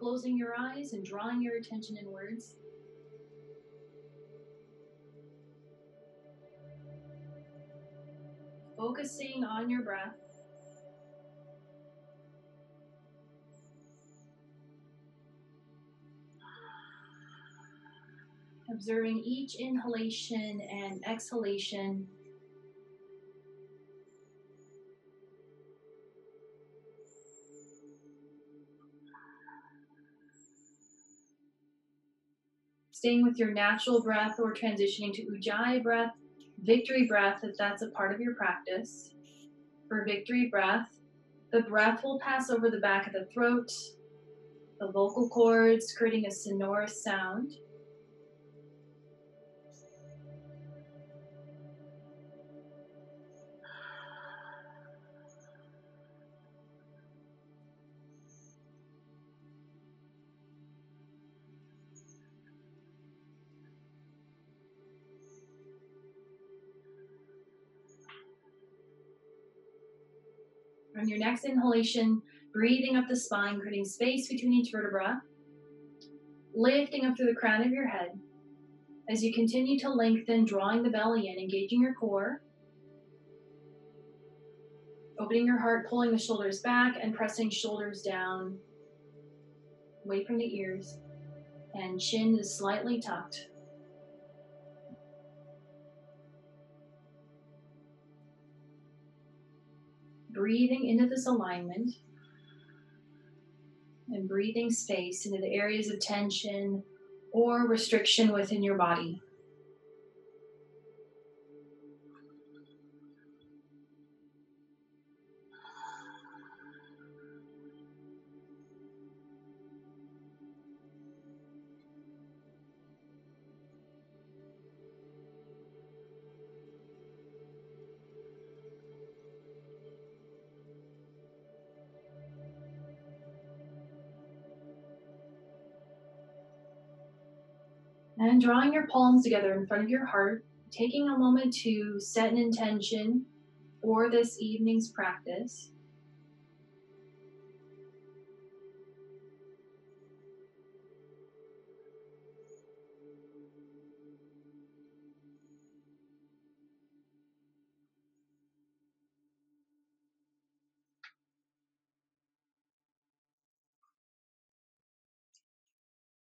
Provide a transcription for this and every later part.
closing your eyes and drawing your attention inwards. Focusing on your breath. Observing each inhalation and exhalation. Staying with your natural breath or transitioning to Ujjayi breath, victory breath if that's a part of your practice. For victory breath, the breath will pass over the back of the throat, the vocal cords, creating a sonorous sound. On your next inhalation, breathing up the spine, creating space between each vertebra, lifting up through the crown of your head. As you continue to lengthen, drawing the belly in, engaging your core, opening your heart, pulling the shoulders back and pressing shoulders down, away from the ears, and chin is slightly tucked. Breathing into this alignment and breathing space into the areas of tension or restriction within your body. And drawing your palms together in front of your heart, taking a moment to set an intention for this evening's practice.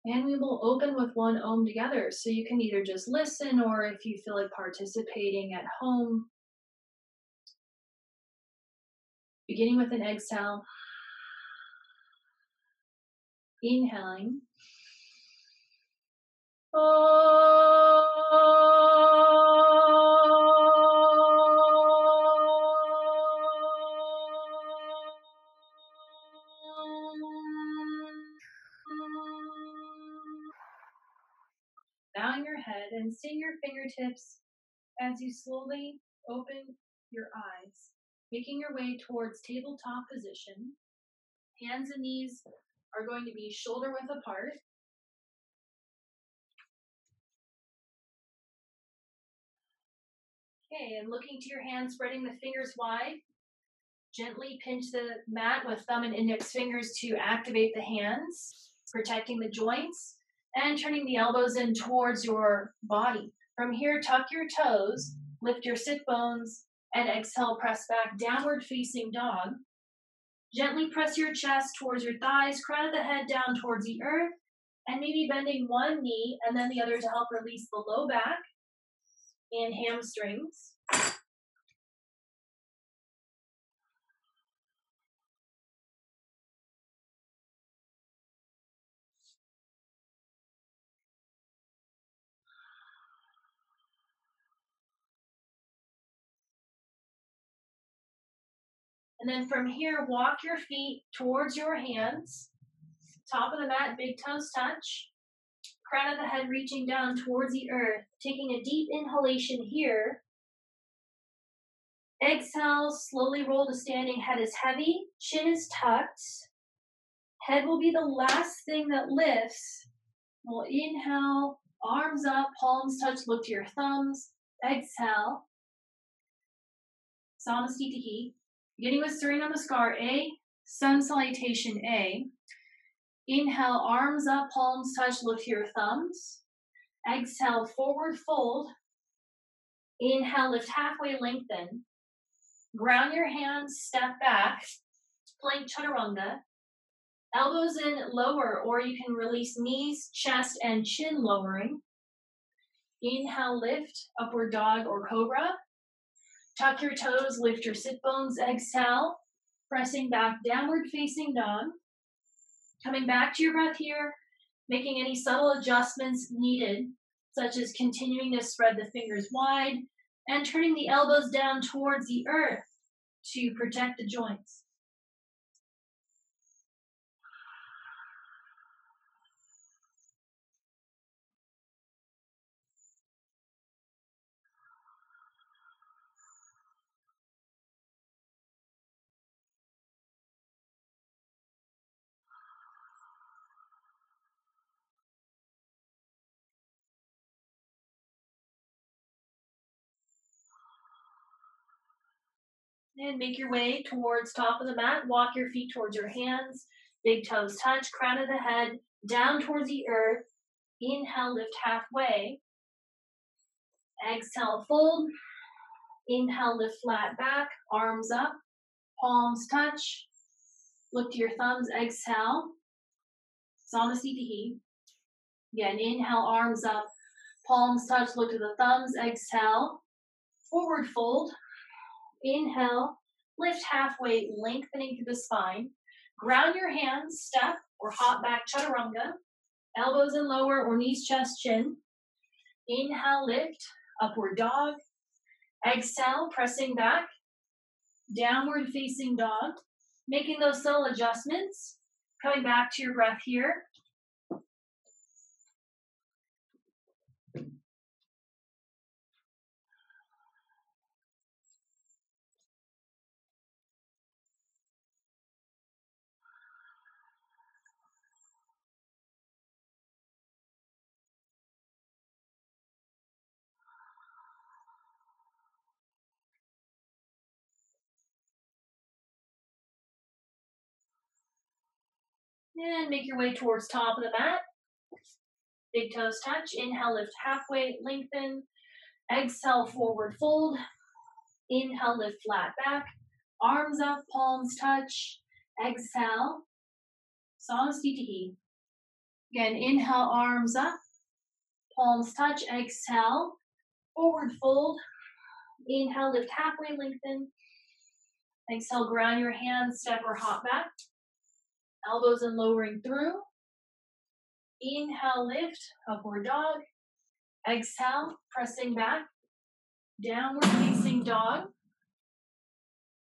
And we will open with one Om together. So you can either just listen or if you feel like participating at home. Beginning with an exhale. Inhaling. Bowing your head and seeing your fingertips as you slowly open your eyes, making your way towards tabletop position. Hands and knees are going to be shoulder width apart. Okay, and looking to your hands, spreading the fingers wide. Gently pinch the mat with thumb and index fingers to activate the hands, protecting the joints, and turning the elbows in towards your body. From here, tuck your toes, lift your sit bones, and exhale, press back, downward facing dog. Gently press your chest towards your thighs, crown of the head down towards the earth, and maybe bending one knee and then the other to help release the low back and hamstrings. And then from here, walk your feet towards your hands. Top of the mat, big toes touch. Crown of the head reaching down towards the earth. Taking a deep inhalation here. Exhale, slowly roll to standing. Head is heavy, chin is tucked. Head will be the last thing that lifts. We'll inhale, arms up, palms touch, look to your thumbs. Exhale. Samastitihi. Beginning with Surya Namaskar A, Sun Salutation A. Inhale, arms up, palms touch, look to your thumbs. Exhale, forward fold. Inhale, lift halfway, lengthen. Ground your hands, step back. Plank chaturanga. Elbows in, lower, or you can release knees, chest, and chin lowering. Inhale, lift, upward dog or cobra. Tuck your toes, lift your sit bones. Exhale, pressing back, downward facing dog. Coming back to your breath here, making any subtle adjustments needed, such as continuing to spread the fingers wide and turning the elbows down towards the earth to protect the joints. And make your way towards top of the mat. Walk your feet towards your hands. Big toes touch, crown of the head, down towards the earth. Inhale, lift halfway. Exhale, fold. Inhale, lift flat back, arms up, palms touch. Look to your thumbs, exhale. Samasthiti. Again, inhale, arms up, palms touch, look to the thumbs, exhale. Forward fold. Inhale, lift halfway, lengthening through the spine. Ground your hands, step or hop back chaturanga. Elbows in lower or knees, chest, chin. Inhale, lift, upward dog. Exhale, pressing back, downward facing dog. Making those subtle adjustments. Coming back to your breath here. And make your way towards top of the mat. Big toes touch. Inhale, lift halfway, lengthen. Exhale, forward fold. Inhale, lift flat back. Arms up, palms touch. Exhale, Samasthiti. Again, inhale, arms up, palms touch. Exhale, forward fold. Inhale, lift halfway, lengthen. Exhale, ground your hands, step or hop back. Elbows in, lowering through. Inhale, lift, upward dog. Exhale, pressing back, downward facing dog.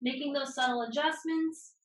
Making those subtle adjustments.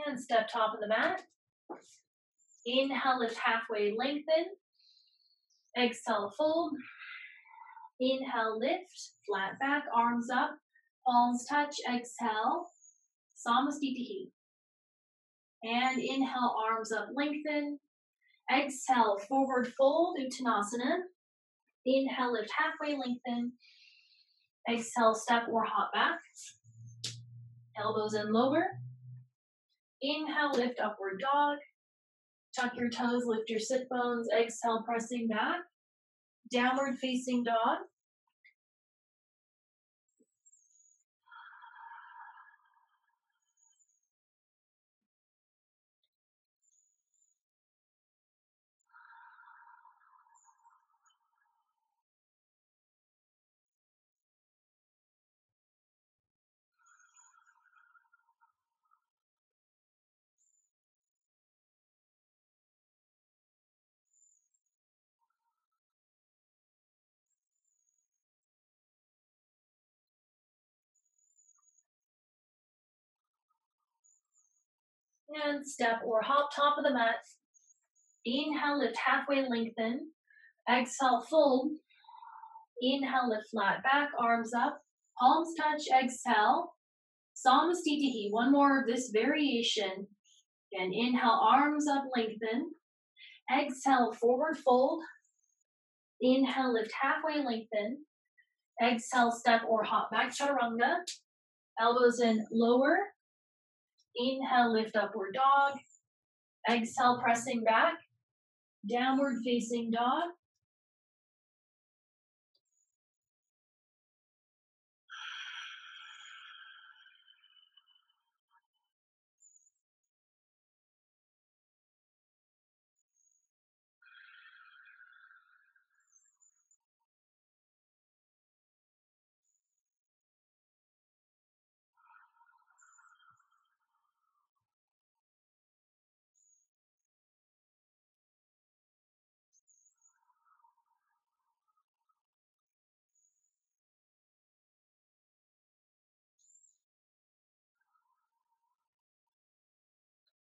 And step top of the mat. Inhale, lift halfway, lengthen. Exhale, fold. Inhale, lift, flat back, arms up, palms touch. Exhale, Samasthiti. And inhale, arms up, lengthen. Exhale, forward fold, Uttanasana. Inhale, lift halfway, lengthen. Exhale, step or hop back. Elbows in, lower. Inhale, lift, upward dog. Tuck your toes, lift your sit bones. Exhale, pressing back. Downward facing dog. And step or hop top of the mat. Inhale, lift halfway, lengthen. Exhale, fold. Inhale, lift flat back, arms up. Palms touch, exhale. Samasthiti. One more of this variation. Again, inhale, arms up, lengthen. Exhale, forward fold. Inhale, lift halfway, lengthen. Exhale, step or hop back, chaturanga. Elbows in, lower. Inhale, lift upward dog. Exhale, pressing back. Downward facing dog.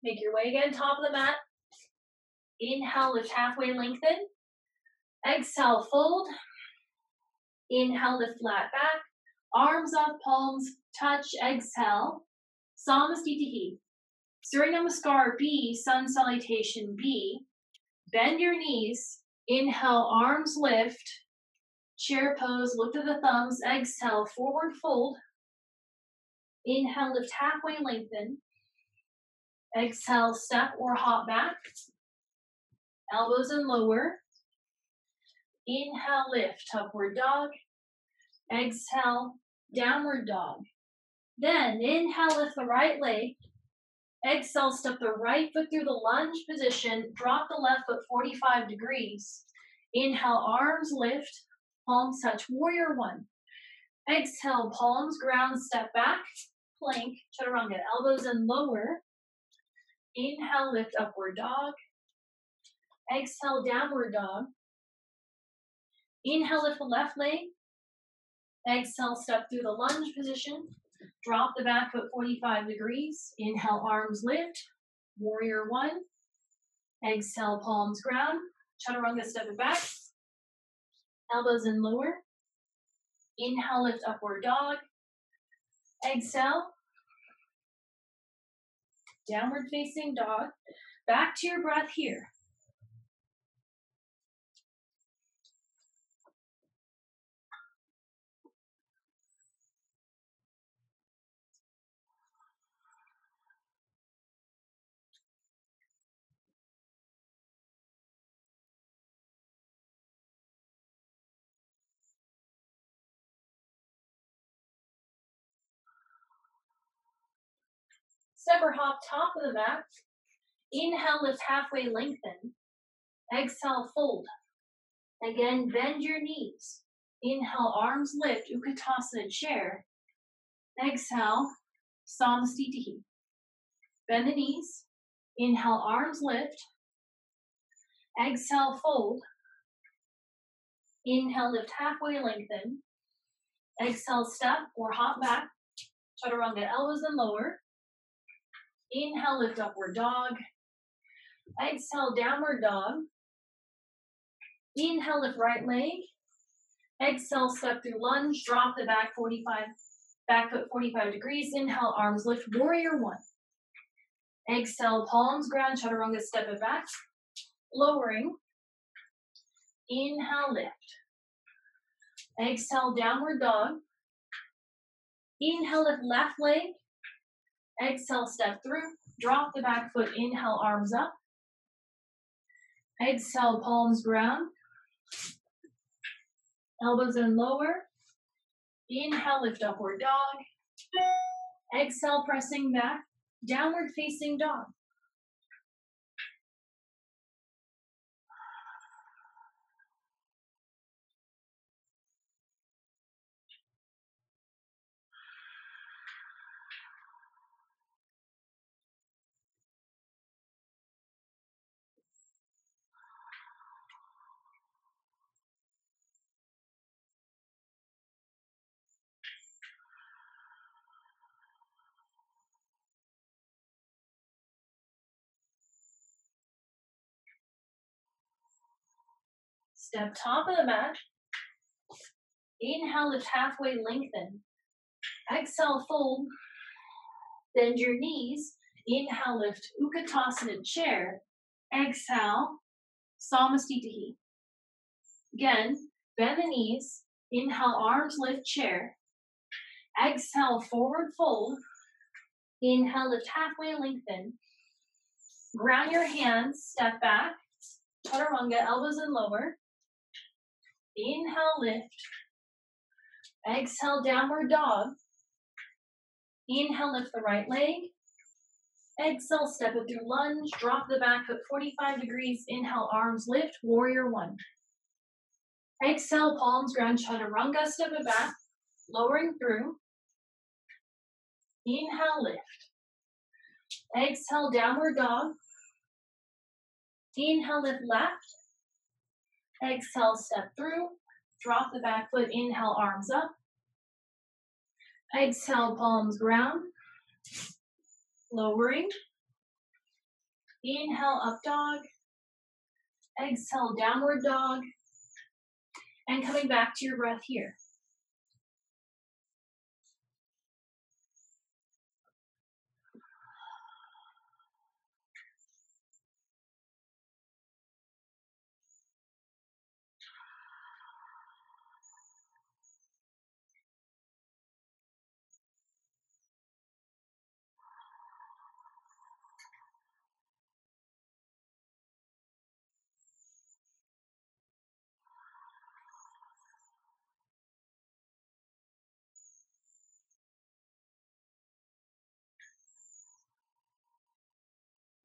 Make your way again, top of the mat. Inhale, lift halfway, lengthen. Exhale, fold. Inhale, lift flat back. Arms up, palms touch, exhale. Samasthiti. Surya Namaskar B, Sun Salutation B. Bend your knees. Inhale, arms lift. Chair pose, look to the thumbs. Exhale, forward fold. Inhale, lift halfway, lengthen. Exhale, step or hop back. Elbows in, lower. Inhale, lift, upward dog. Exhale, downward dog. Then inhale, lift the right leg. Exhale, step the right foot through the lunge position. Drop the left foot 45 degrees. Inhale, arms lift. Palms touch, warrior one. Exhale, palms ground, step back. Plank, chaturanga, elbows in, lower. Inhale, lift upward dog. Exhale, downward dog. Inhale, lift the left leg. Exhale, step through the lunge position. Drop the back foot 45 degrees. Inhale, arms lift. Warrior one. Exhale, palms ground. Chaturanga, step it back. Elbows in, lower. Inhale, lift upward dog. Exhale. Downward facing dog. Back to your breath here. Step or hop top of the mat. Inhale, lift halfway, lengthen. Exhale, fold. Again, bend your knees. Inhale, arms lift, Utkatasana chair. Exhale, Samasthiti. Bend the knees. Inhale, arms lift. Exhale, fold. Inhale, lift halfway, lengthen. Exhale, step or hop back. Chaturanga, elbows in, lower. Inhale, lift upward dog. Exhale, downward dog. Inhale, lift right leg. Exhale, step through lunge. Drop the back foot 45 degrees. Inhale, arms lift, warrior one. Exhale, palms ground, chaturanga, step it back. Lowering. Inhale, lift. Exhale, downward dog. Inhale, lift left leg. Exhale, step through. Drop the back foot. Inhale, arms up. Exhale, palms ground. Elbows in, lower. Inhale, lift upward dog. Exhale, pressing back. Downward facing dog. Step top of the mat. Inhale, lift halfway, lengthen. Exhale, fold. Bend your knees. Inhale, lift Utkatasana chair. Exhale, Samasthiti. Again, bend the knees. Inhale, arms lift chair. Exhale, forward fold. Inhale, lift halfway, lengthen. Ground your hands, step back. Chaturanga, elbows and lower. Inhale, lift. Exhale, downward dog. Inhale, lift the right leg. Exhale, step it through lunge. Drop the back foot 45 degrees. Inhale, arms lift, warrior one. Exhale, palms ground, chaturanga, step it back. Lowering through. Inhale, lift. Exhale, downward dog. Inhale, lift left. Exhale, step through. Drop the back foot. Inhale, arms up. Exhale, palms ground. Lowering. Inhale, up dog. Exhale, downward dog. And coming back to your breath here.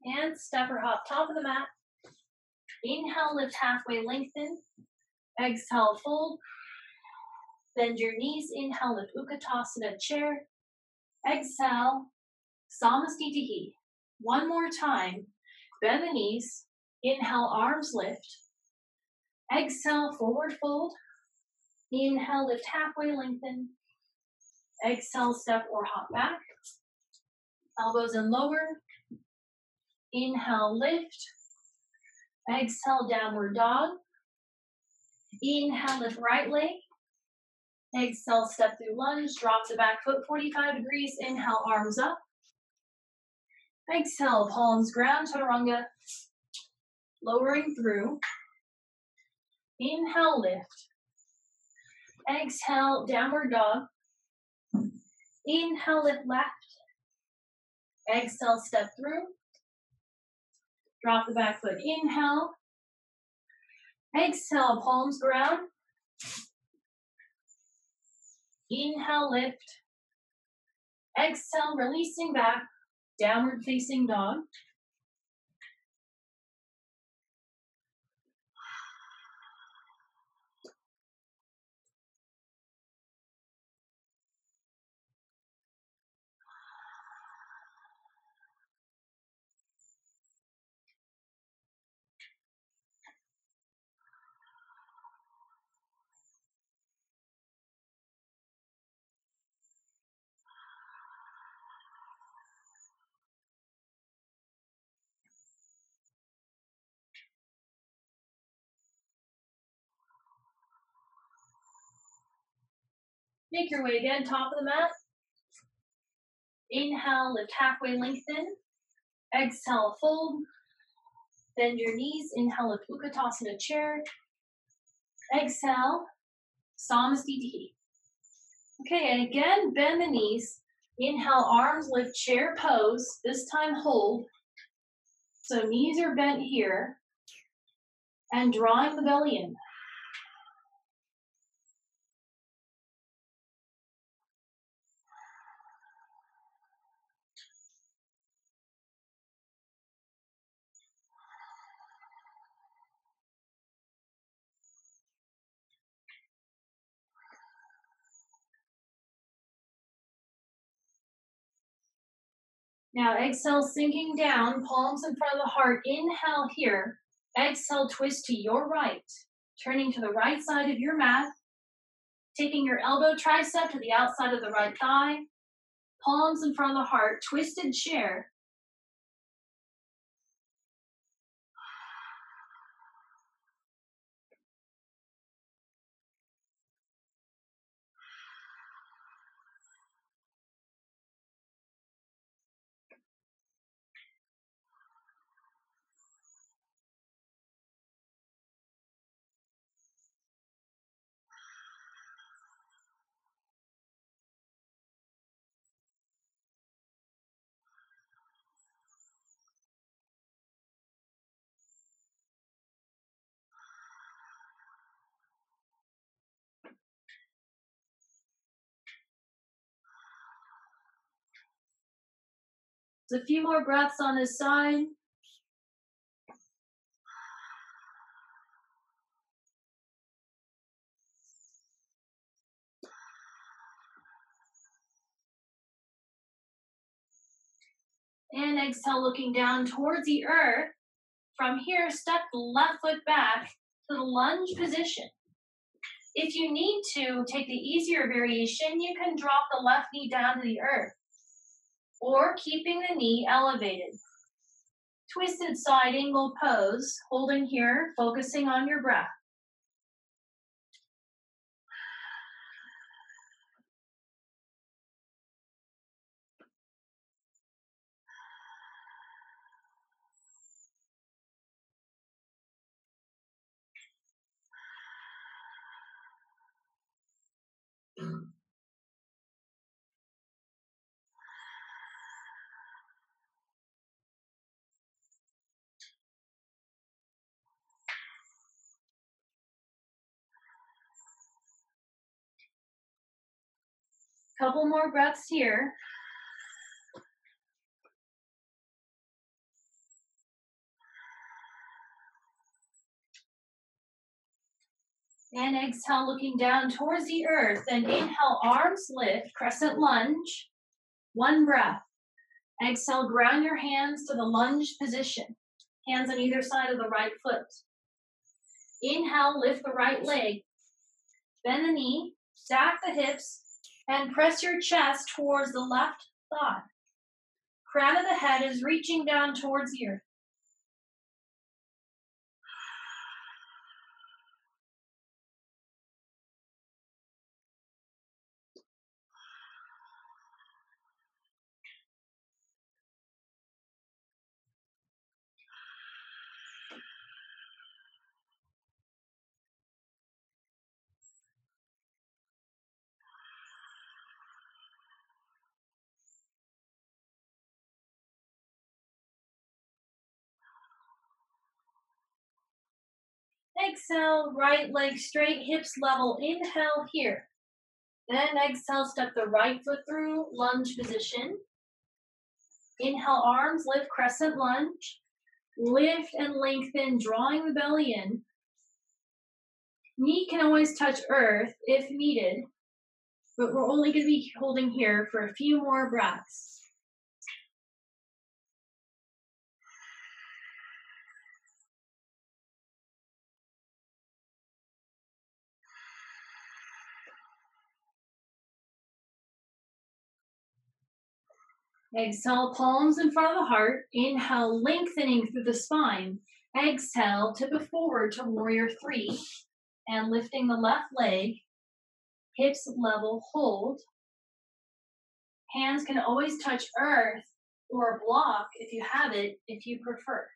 And step or hop, top of the mat. Inhale, lift halfway, lengthen. Exhale, fold. Bend your knees. Inhale, lift Utkatasana chair. Exhale, Samasthiti. One more time. Bend the knees. Inhale, arms lift. Exhale, forward fold. Inhale, lift halfway, lengthen. Exhale, step or hop back. Elbows and lower. Inhale, lift. Exhale, downward dog. Inhale, lift right leg. Exhale, step through lunge. Drop the back foot 45 degrees. Inhale, arms up. Exhale, palms ground, chaturanga. Lowering through. Inhale, lift. Exhale, downward dog. Inhale, lift left. Exhale, step through. Drop the back foot. Inhale. Exhale, palms ground. Inhale, lift. Exhale, releasing back. Downward facing dog. Make your way again, top of the mat. Inhale, lift halfway, lengthen. Exhale, fold. Bend your knees. Inhale, lift Utkatasana chair. Exhale, Samasthiti. Okay, and again, bend the knees. Inhale, arms lift, chair pose. This time hold. So knees are bent here. And drawing the belly in. Now exhale, sinking down, palms in front of the heart. Inhale here. Exhale, twist to your right. Turning to the right side of your mat. Taking your elbow tricep to the outside of the right thigh. Palms in front of the heart, twisted chair. Just a few more breaths on this side. And exhale, looking down towards the earth. From here, step the left foot back to the lunge position. If you need to take the easier variation, you can drop the left knee down to the earth, or keeping the knee elevated. Twisted side angle pose, holding here, focusing on your breath. Couple more breaths here. And exhale, looking down towards the earth. And inhale, arms lift, crescent lunge. One breath. Exhale, ground your hands to the lunge position. Hands on either side of the right foot. Inhale, lift the right leg. Bend the knee, stack the hips, and press your chest towards the left thigh. Crown of the head is reaching down towards the earth. Exhale, right leg straight, hips level. Inhale here. Then exhale, step the right foot through, lunge position. Inhale, arms lift, crescent lunge. Lift and lengthen, drawing the belly in. Knee can always touch earth if needed, but we're only going to be holding here for a few more breaths. Exhale, palms in front of the heart. Inhale, lengthening through the spine. Exhale, tip it forward to warrior three. And lifting the left leg, hips level, hold. Hands can always touch earth or block if you have it, if you prefer.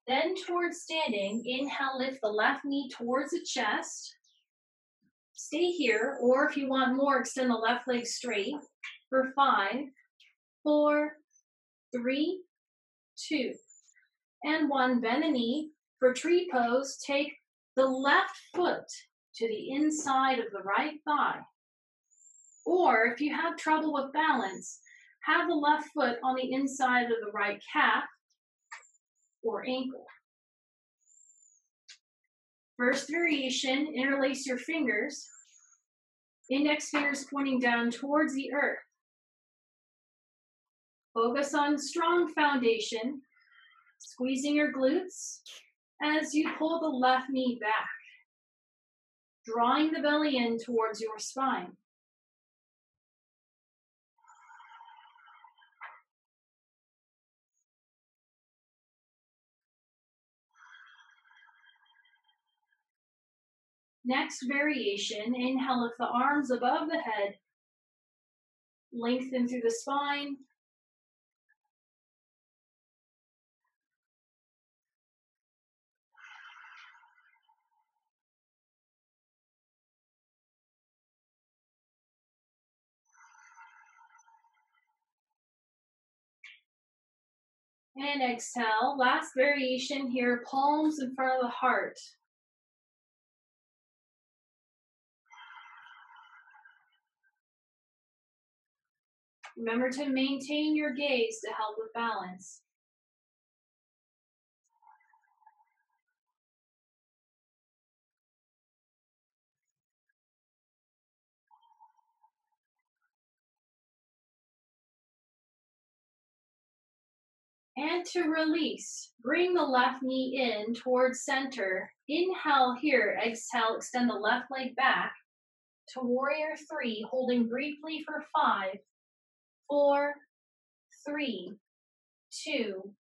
Then towards standing, inhale, lift the left knee towards the chest. Stay here, or if you want more, extend the left leg straight for 5, 4, 3, 2, and 1. Bend the knee. For tree pose, take the left foot to the inside of the right thigh. Or if you have trouble with balance, have the left foot on the inside of the right calf or ankle. First variation, interlace your fingers. Index fingers pointing down towards the earth. Focus on strong foundation, squeezing your glutes as you pull the left knee back, drawing the belly in towards your spine. Next variation, inhale, lift the arms above the head, lengthen through the spine. And exhale. Last variation here, palms in front of the heart. Remember to maintain your gaze to help with balance. And to release, bring the left knee in towards center. Inhale here, exhale, extend the left leg back to warrior 3, holding briefly for 5, 4, 3, 2,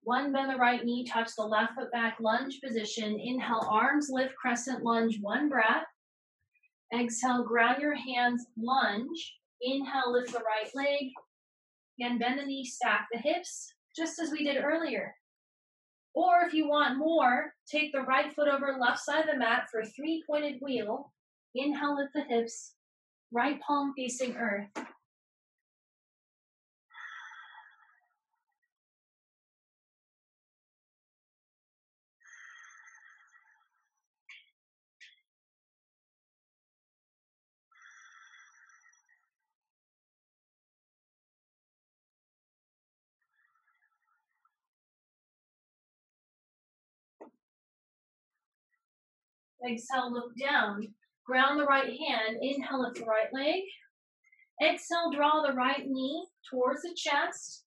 1. Bend the right knee, touch the left foot back, lunge position. Inhale, arms lift, crescent lunge, 1 breath. Exhale, ground your hands, lunge. Inhale, lift the right leg. Again, bend the knee, stack the hips, just as we did earlier. Or if you want more, take the right foot over left side of the mat for a 3-pointed wheel. Inhale, lift the hips, right palm facing earth. Exhale, look down. Ground the right hand. Inhale, lift the right leg. Exhale, draw the right knee towards the chest.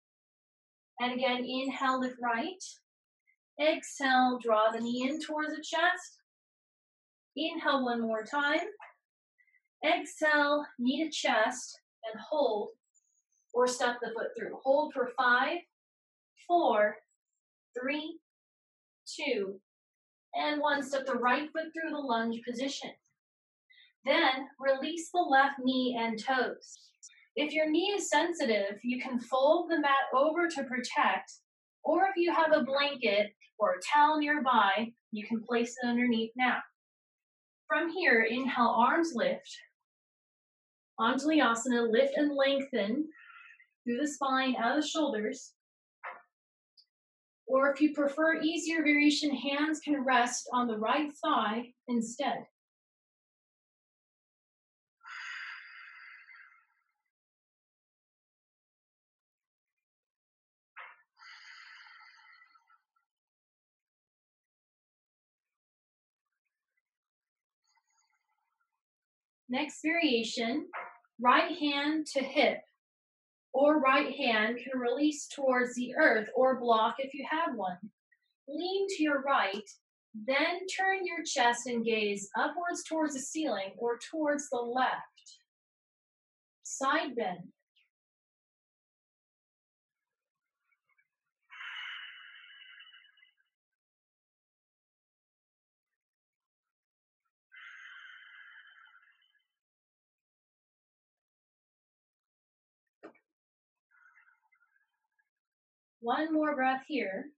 And again, inhale, lift right. Exhale, draw the knee in towards the chest. Inhale 1 more time. Exhale, knee to chest, and hold. Or step the foot through. Hold for 5, 4, 3, 2, and 1. Step the right foot through the lunge position. Then release the left knee and toes. If your knee is sensitive, you can fold the mat over to protect, or if you have a blanket or a towel nearby, you can place it underneath now. From here, inhale, arms lift. Anjalayasana, lift and lengthen through the spine, out of the shoulders. Or if you prefer easier variation, hands can rest on the right thigh instead. Next variation, right hand to hip, or right hand can release towards the earth or block if you have one. Lean to your right, then turn your chest and gaze upwards towards the ceiling or towards the left. Side bend. One more breath here.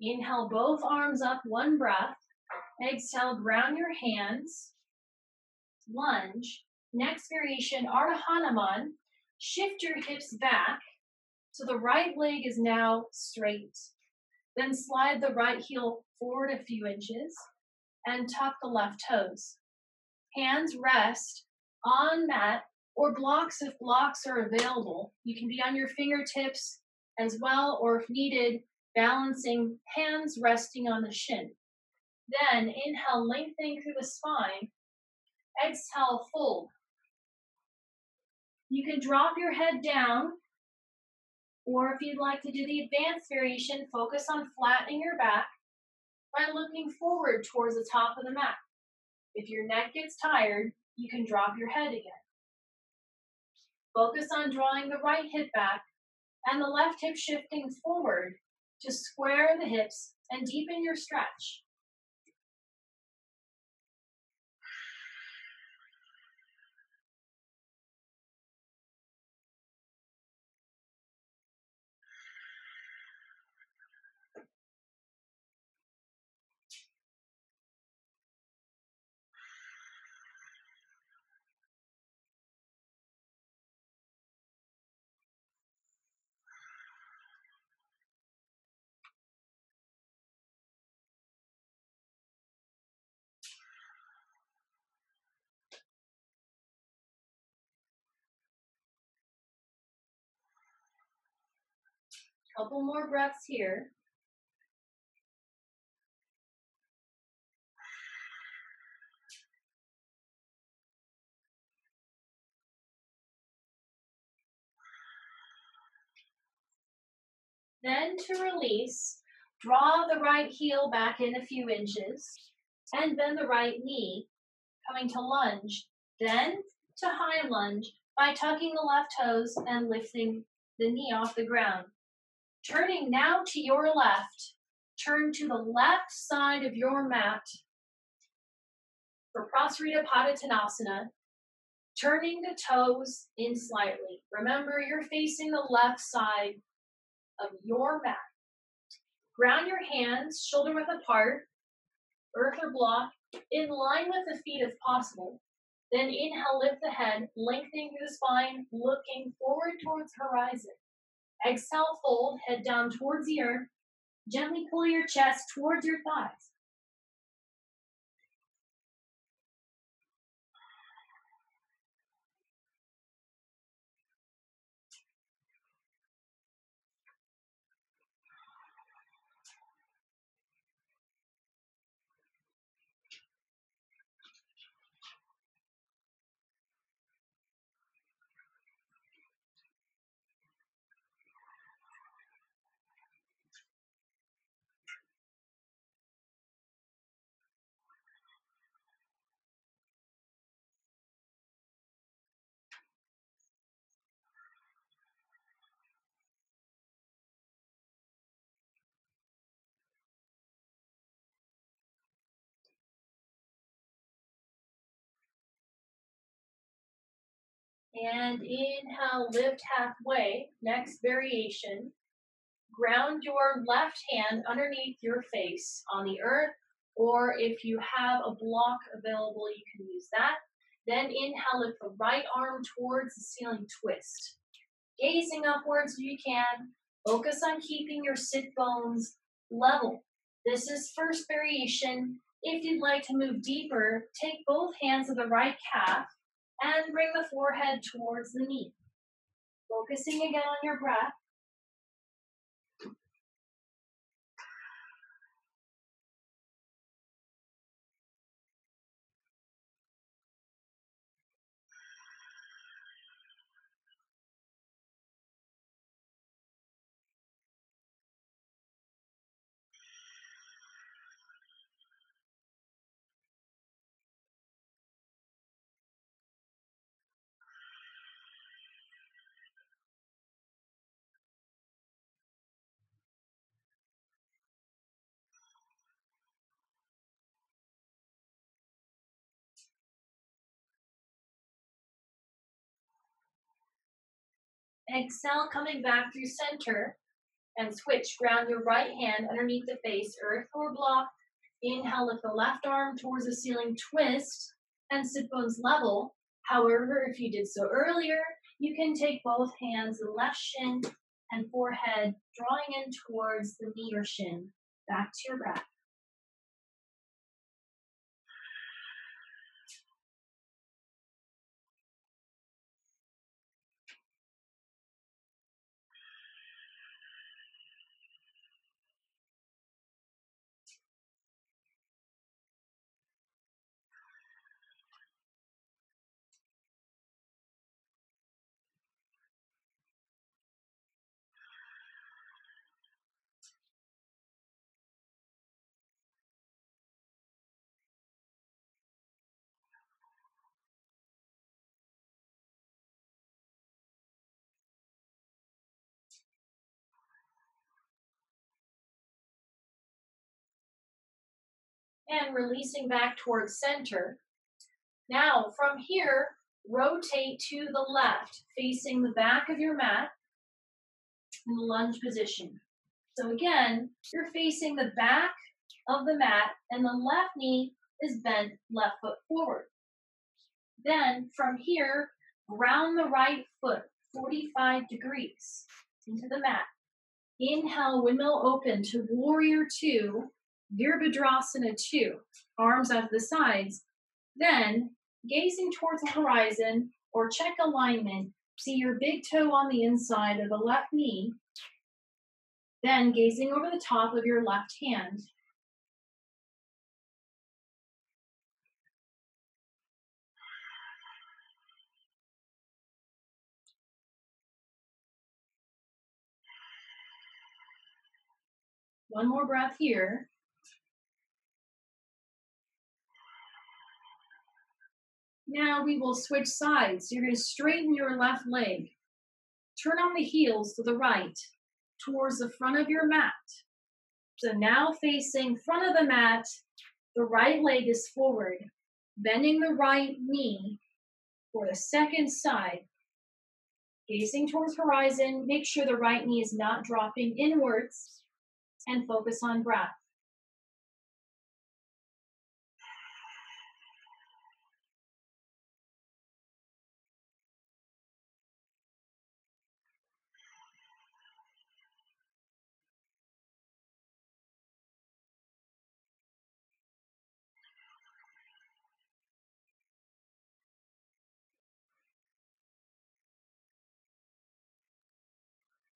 Inhale, both arms up, 1 breath. Exhale, ground your hands. Lunge. Next variation, Ardha Hanuman. Shift your hips back so the right leg is now straight. Then slide the right heel forward a few inches and tuck the left toes. Hands rest on mat or blocks if blocks are available. You can be on your fingertips as well, or if needed, balancing, hands resting on the shin. Then inhale, lengthening through the spine. Exhale, fold. You can drop your head down, or if you'd like to do the advanced variation, focus on flattening your back by looking forward towards the top of the mat. If your neck gets tired, you can drop your head again. Focus on drawing the right hip back and the left hip shifting forward to square the hips and deepen your stretch. Couple more breaths here. Then to release, draw the right heel back in a few inches and bend the right knee, coming to lunge, then to high lunge by tucking the left toes and lifting the knee off the ground. Turning now to your left, turn to the left side of your mat for Prasarita Padottanasana, turning the toes in slightly. Remember, you're facing the left side of your mat. Ground your hands shoulder width apart, earth or block, in line with the feet if possible. Then inhale, lift the head, lengthening through the spine, looking forward towards horizon. Exhale, fold, head down towards the earth. Gently pull your chest towards your thighs. And inhale, lift halfway. Next variation. Ground your left hand underneath your face on the earth, or if you have a block available, you can use that. Then inhale, lift the right arm towards the ceiling, twist. Gazing upwards if you can. Focus on keeping your sit bones level. This is first variation. If you'd like to move deeper, take both hands of the right calf and bring the forehead towards the knee. Focusing again on your breath. Exhale, coming back through center and switch. Ground your right hand underneath the face, earth or block. Inhale, lift the left arm towards the ceiling, twist, and sit bones level. However, if you did so earlier, you can take both hands, the left shin and forehead, drawing in towards the knee or shin. Back to your breath. And releasing back towards center. Now, from here, rotate to the left, facing the back of your mat in the lunge position. So again, you're facing the back of the mat and the left knee is bent, left foot forward. Then from here, ground the right foot 45 degrees into the mat. Inhale, windmill open to warrior two, Virabhadrasana 2, arms out to the sides. Then, gazing towards the horizon or check alignment, see your big toe on the inside of the left knee. Then gazing over the top of your left hand. One more breath here. Now we will switch sides. You're going to straighten your left leg. Turn on the heels to the right, towards the front of your mat. So now facing front of the mat, the right leg is forward, bending the right knee for the second side. Gazing towards horizon, make sure the right knee is not dropping inwards, and focus on breath.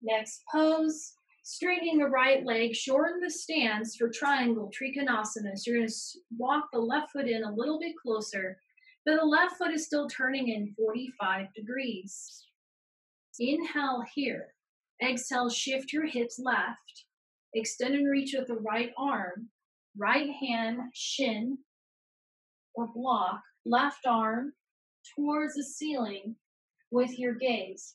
Next pose, straightening the right leg, shorten the stance for triangle, Trikonasana. So you're going to walk the left foot in a little bit closer, but the left foot is still turning in 45 degrees. Inhale here. Exhale, shift your hips left. Extend and reach with the right arm. Right hand, shin or block. Left arm towards the ceiling with your gaze.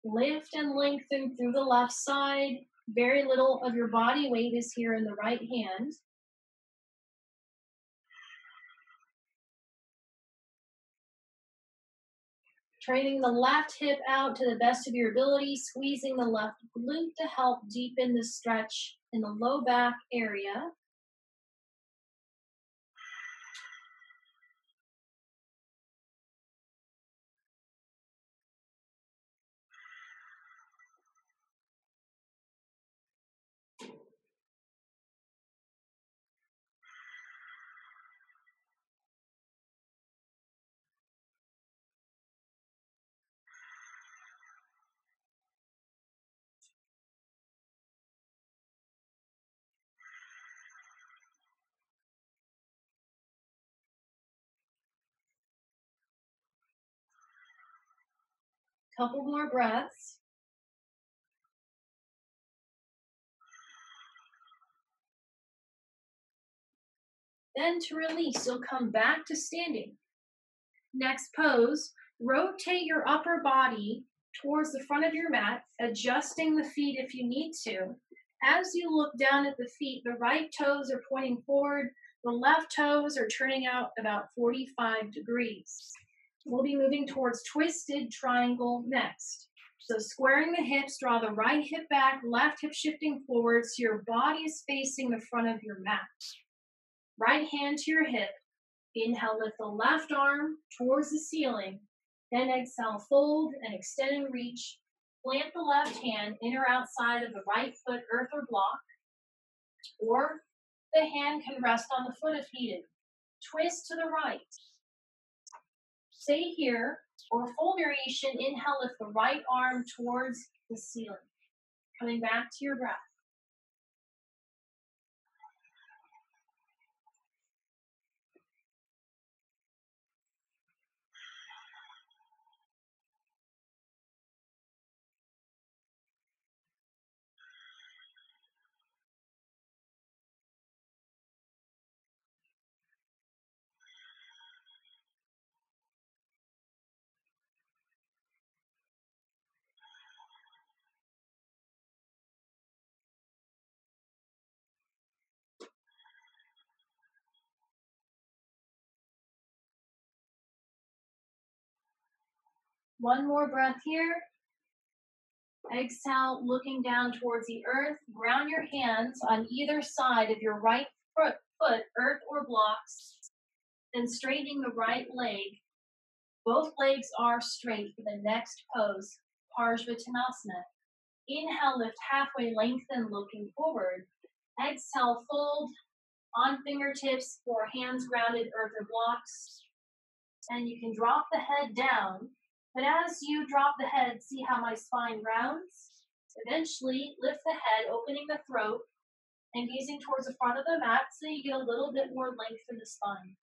Lift and lengthen through the left side. Very little of your body weight is here in the right hand. Training the left hip out to the best of your ability, squeezing the left glute to help deepen the stretch in the low back area. Couple more breaths. Then to release, you'll come back to standing. Next pose, rotate your upper body towards the front of your mat, adjusting the feet if you need to. As you look down at the feet, the right toes are pointing forward, the left toes are turning out about 45 degrees. We'll be moving towards twisted triangle next. So squaring the hips, draw the right hip back, left hip shifting forward so your body is facing the front of your mat. Right hand to your hip. Inhale, lift the left arm towards the ceiling. Then exhale, fold and extend and reach. Plant the left hand in or outside of the right foot, earth or block. Or the hand can rest on the foot if needed. Twist to the right. Stay here, or full variation, inhale, lift the right arm towards the ceiling. Coming back to your breath. One more breath here. Exhale, looking down towards the earth. Ground your hands on either side of your right foot, earth or blocks. Then straightening the right leg. Both legs are straight for the next pose, Parsvottanasana. Inhale, lift halfway, lengthen, looking forward. Exhale, fold on fingertips or hands grounded, earth or blocks. And you can drop the head down. But as you drop the head, see how my spine rounds? Eventually, lift the head, opening the throat and gazing towards the front of the mat so you get a little bit more length in the spine.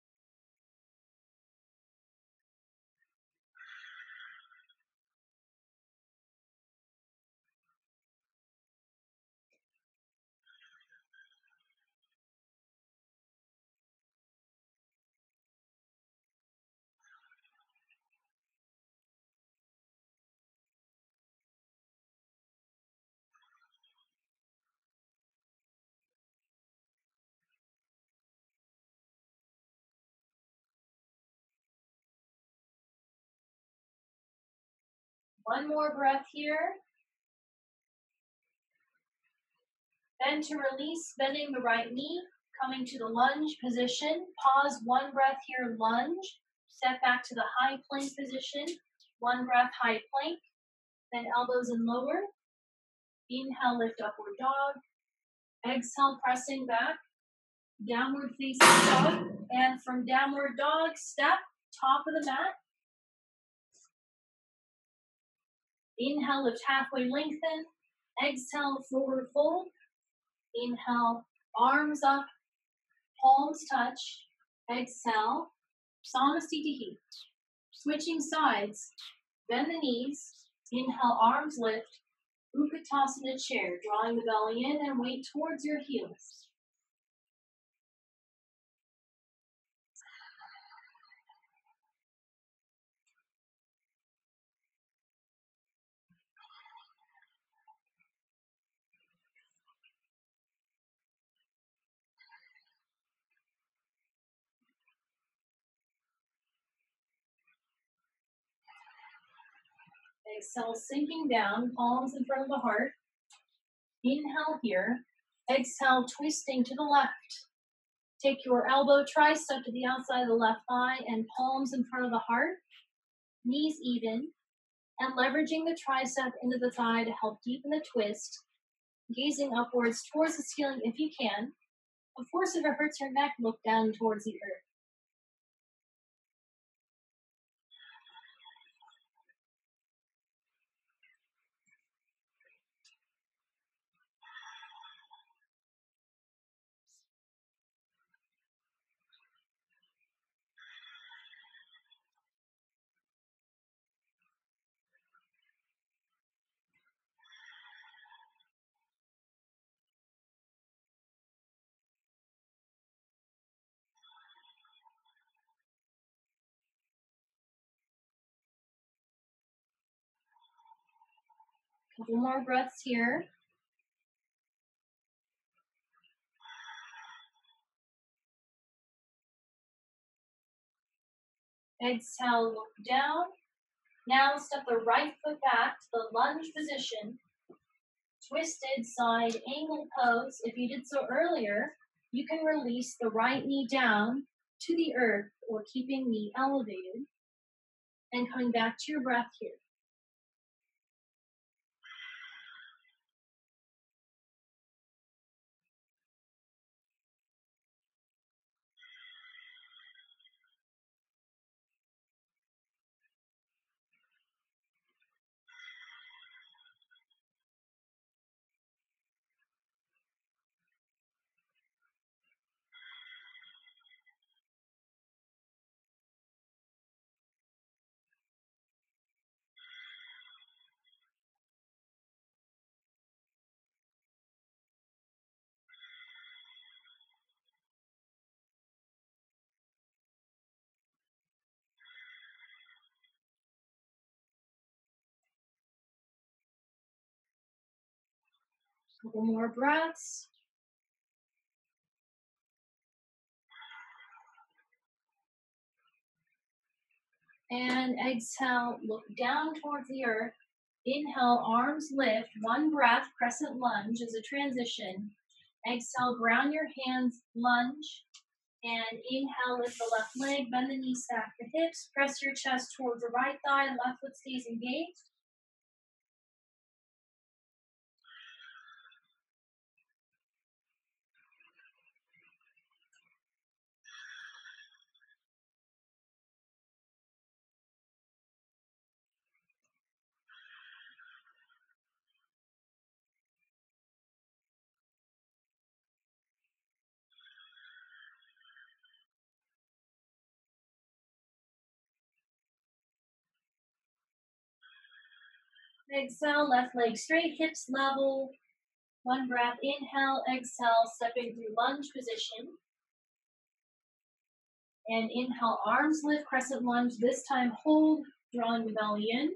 One more breath here. Then to release, bending the right knee, coming to the lunge position. Pause, one breath here, lunge. Step back to the high plank position. One breath, high plank. Then elbows and lower. Inhale, lift upward dog. Exhale, pressing back. Downward facing dog. And from downward dog, step, top of the mat. Inhale, lift halfway, lengthen. Exhale, forward fold. Inhale, arms up, palms touch. Exhale, Samasthiti. Switching sides, bend the knees. Inhale, arms lift. Utkatasana chair, drawing the belly in and weight towards your heels. Exhale, sinking down, palms in front of the heart. Inhale here. Exhale, twisting to the left. Take your elbow tricep to the outside of the left thigh and palms in front of the heart. Knees even. And leveraging the tricep into the thigh to help deepen the twist. Gazing upwards towards the ceiling if you can. Of course, if it hurts your neck, look down towards the earth. Couple more breaths here. Exhale, look down. Now step the right foot back to the lunge position. Twisted side angle pose. If you did so earlier, you can release the right knee down to the earth or keeping knee elevated. And coming back to your breath here. Couple more breaths. And exhale, look down towards the earth. Inhale, arms lift. One breath, crescent lunge as a transition. Exhale, ground your hands, lunge. And inhale, lift the left leg, bend the knees, stack the hips. Press your chest towards the right thigh, and left foot stays engaged. Exhale, left leg straight, hips level. One breath, inhale, exhale, stepping through lunge position. And inhale, arms lift, crescent lunge. This time hold, drawing the belly in.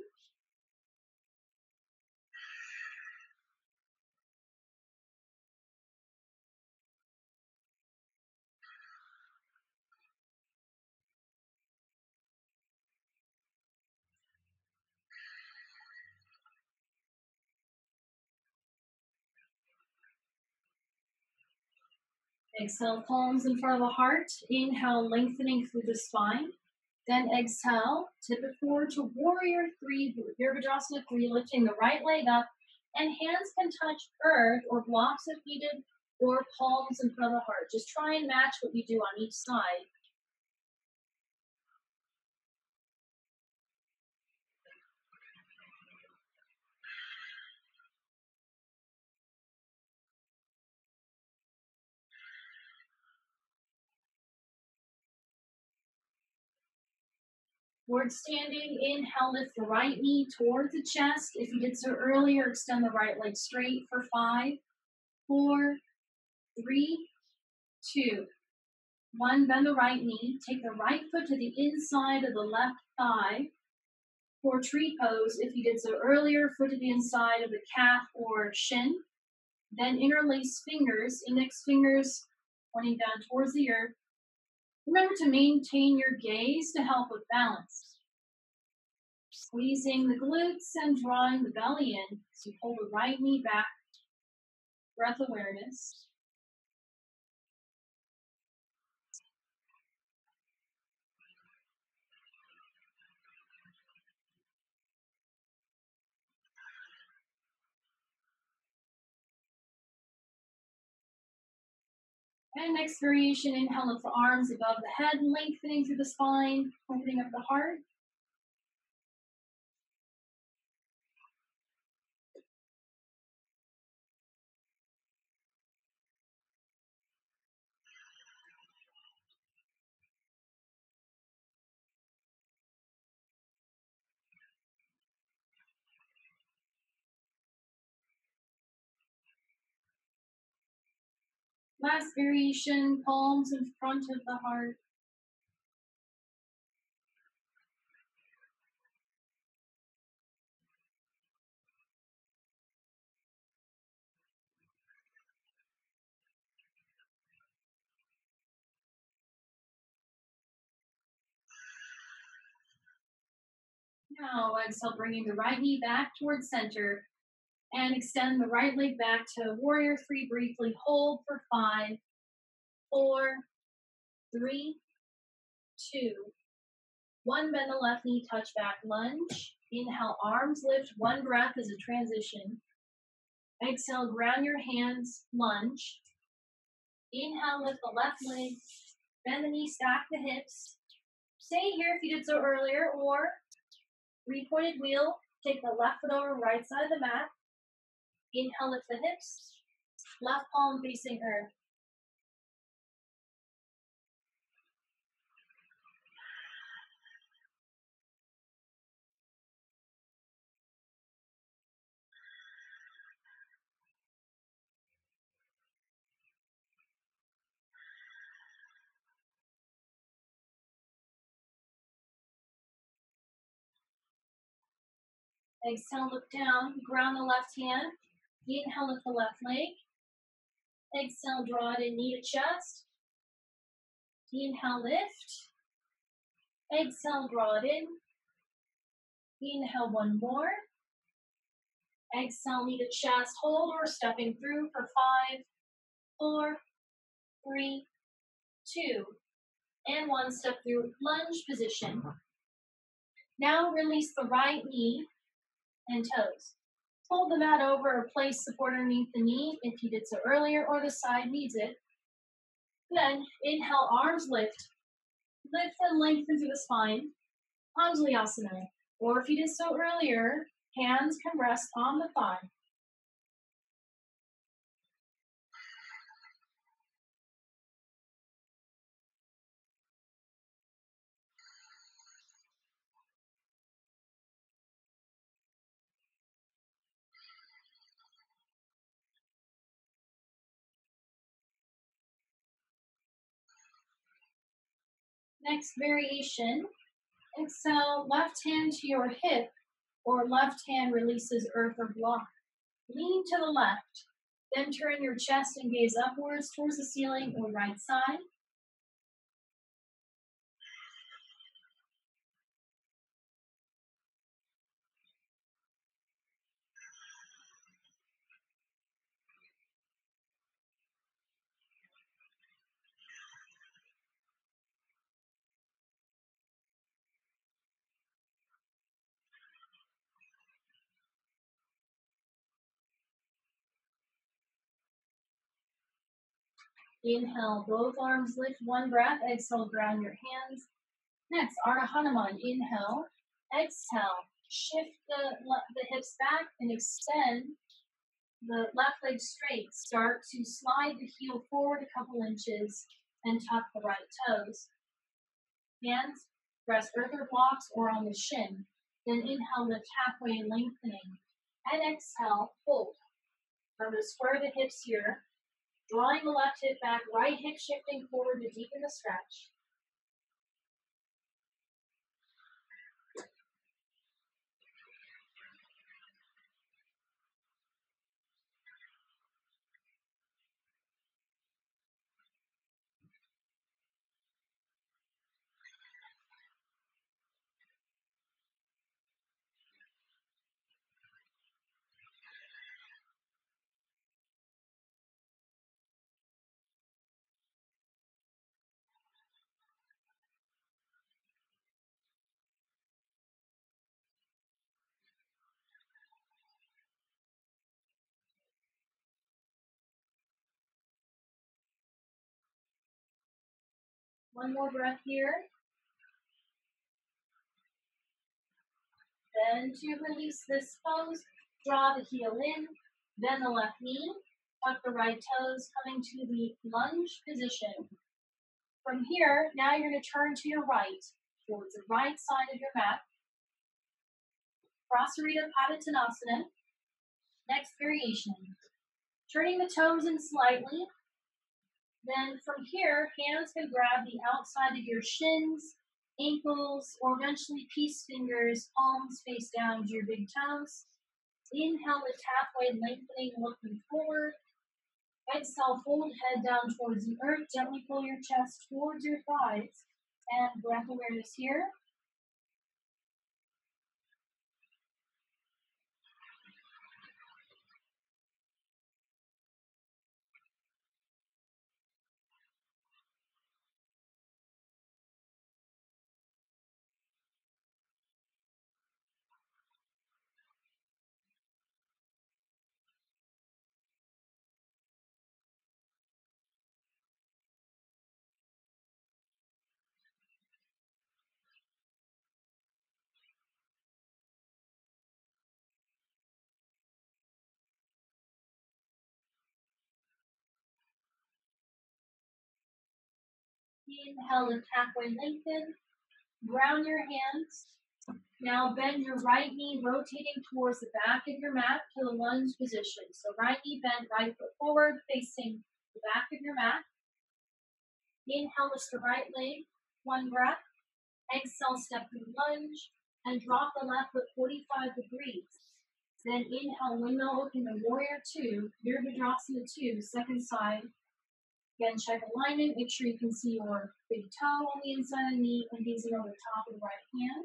Exhale, palms in front of the heart. Inhale, lengthening through the spine. Then exhale, tip it forward to warrior three, Virabhadrasana 3, lifting the right leg up. And hands can touch earth or blocks if needed, or palms in front of the heart. Just try and match what you do on each side. Forward standing, inhale, lift the right knee towards the chest. If you did so earlier, extend the right leg straight for 5, 4, 3, 2, 1. Bend the right knee. Take the right foot to the inside of the left thigh for tree pose. If you did so earlier, foot to the inside of the calf or shin. Then interlace fingers, index fingers pointing down towards the earth. Remember to maintain your gaze to help with balance. Squeezing the glutes and drawing the belly in. So you pull the right knee back. Breath awareness. And next variation, inhale, lift the arms above the head, lengthening through the spine, opening up the heart. Last variation, palms in front of the heart. Now exhale, bringing the right knee back towards center and extend the right leg back to warrior 3 briefly. Hold for 5, 4, 3, 2, 1. Bend the left knee, touch back, lunge. Inhale, arms lift. 1 breath as a transition. Exhale, ground your hands, lunge. Inhale, lift the left leg. Bend the knee, stack the hips. Stay here if you did so earlier, or 3-pointed wheel. Take the left foot over right side of the mat. Inhale, lift the hips. Left palm facing earth. Exhale, look down. Ground the left hand. Inhale, lift the left leg. Exhale, draw it in, knee to chest. Inhale, lift. Exhale, draw it in. Inhale, 1 more. Exhale, knee to chest. Hold or stepping through for 5, 4, 3, 2, and 1. Step through lunge position. Now release the right knee and toes. Fold the mat over or place support underneath the knee if you did so earlier or the side needs it. Then inhale, arms lift. Lift and lengthen through the spine. Anjali-asana. Or if you did so earlier, hands can rest on the thigh. Next variation, exhale, left hand to your hip or left hand releases earth or block. Lean to the left, then turn your chest and gaze upwards towards the ceiling or right side. Inhale, both arms lift, one breath. Exhale, ground your hands. Next, Ardha Hanuman. Inhale, exhale, shift the hips back and extend the left leg straight. Start to slide the heel forward a couple inches and tuck the right toes. Hands rest earth or blocks or on the shin. Then inhale, lift halfway, lengthening. And exhale, fold. I'm going to square the hips here. Drawing the left hip back, right hip shifting forward to deepen the stretch. One more breath here. Then to release this pose, draw the heel in, then the left knee, tuck the right toes, coming to the lunge position. From here, now you're going to turn to your right, towards the right side of your mat. Prasarita Padottanasana. Next variation. Turning the toes in slightly. Then from here, hands can grab the outside of your shins, ankles, or eventually peace fingers, palms face down to your big toes. Inhale, lift halfway, lengthening, looking forward. Exhale, fold head down towards the earth. Gently pull your chest towards your thighs. And breath awareness here. Inhale, lift halfway, lengthen. Ground your hands. Now bend your right knee, rotating towards the back of your mat to the lunge position. So right knee bent, right foot forward, facing the back of your mat. Inhale, lift the right leg, one breath. Exhale, step through lunge, and drop the left foot 45 degrees. Then inhale, windmill open to warrior two, Virabhadrasana 2, second side. Again, check alignment. Make sure you can see your big toe on the inside of the knee and gazing over the top of the right hand.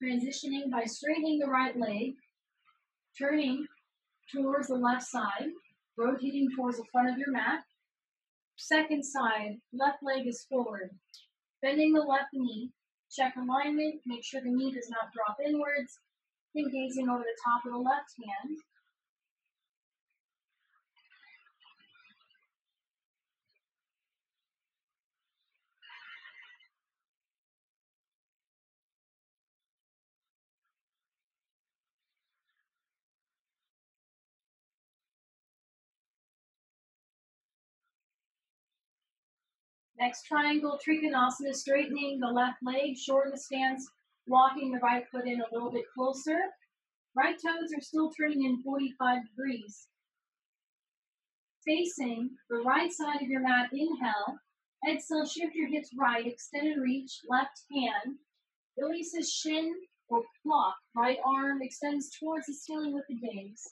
Transitioning by straightening the right leg, turning towards the left side, rotating towards the front of your mat. Second side, left leg is forward. Bending the left knee, check alignment, make sure the knee does not drop inwards, then gazing over the top of the left hand. Next triangle, Trikonasana, straightening the left leg, shorten the stance, walking the right foot in a little bit closer. Right toes are still turning in 45 degrees. Facing the right side of your mat, inhale. Exhale, shift your hips right, extend and reach, left hand. Releases shin or block. Right arm extends towards the ceiling with the gaze.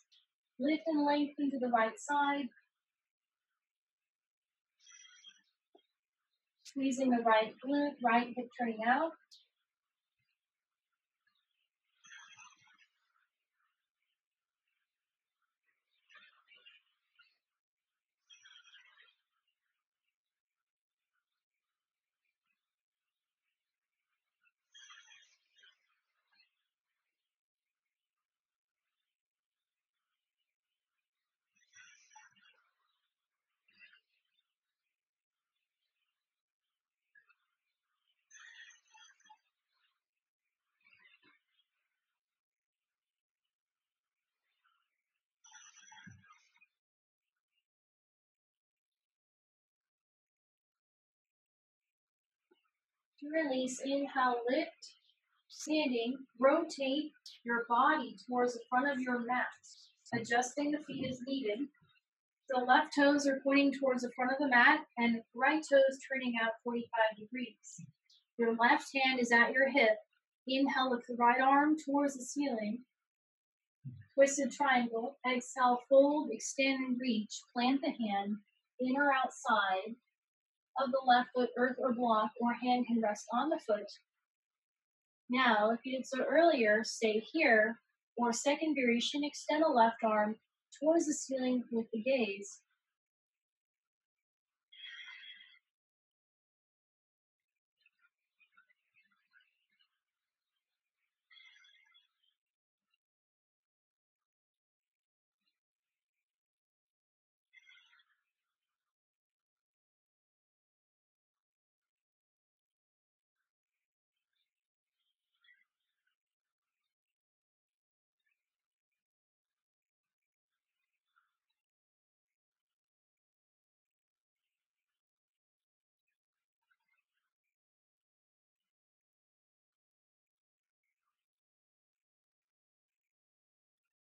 Lift and lengthen to the right side. Squeezing the right glute, right hip turning out. To release, inhale, lift. Standing, rotate your body towards the front of your mat, adjusting the feet as needed. The left toes are pointing towards the front of the mat and right toes turning out 45 degrees. Your left hand is at your hip. Inhale, lift the right arm towards the ceiling. Twisted triangle. Exhale, fold, extend and reach. Plant the hand in or outside of the left foot, earth or block, or hand can rest on the foot. Now, if you did so earlier, stay here, or second variation, extend the left arm towards the ceiling with the gaze.